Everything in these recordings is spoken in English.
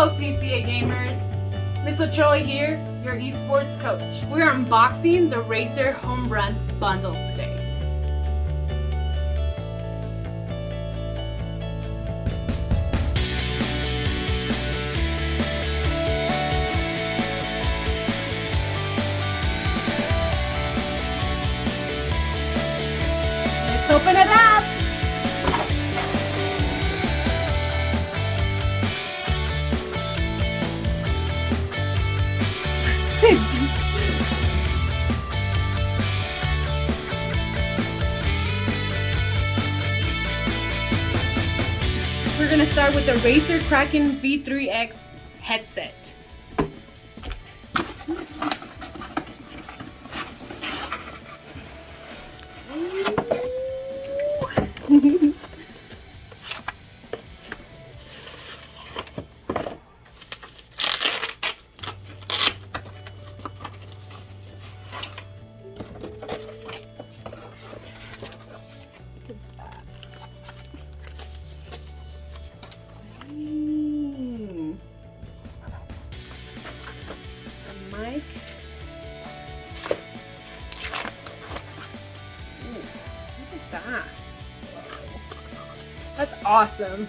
Hello CCA gamers, Miss Ochoa here, your esports coach. We're unboxing the Racer Home Run bundle today. Let's open it up! We're gonna start with the Racer Kraken V3X headset. Mic. Ooh, look at that. That's awesome.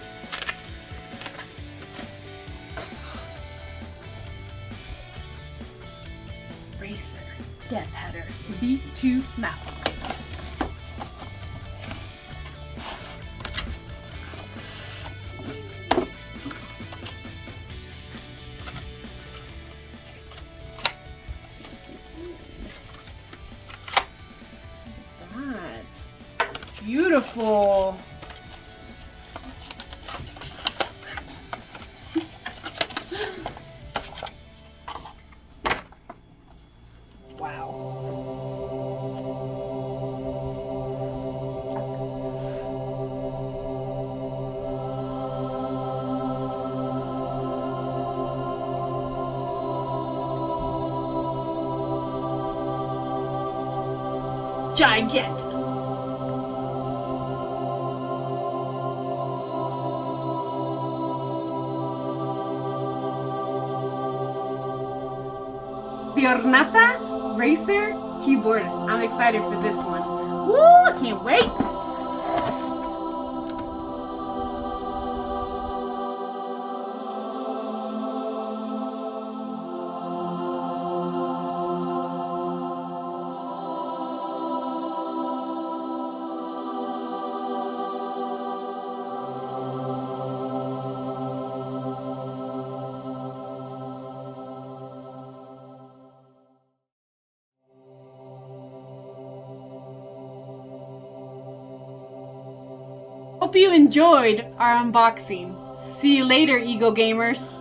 Racer Death Header V2 mouse. Beautiful. Wow. Gigantic. The Ornata Racer keyboard. I'm excited for this one. Woo! I can't wait! Hope you enjoyed our unboxing. See you later, Ego Gamers.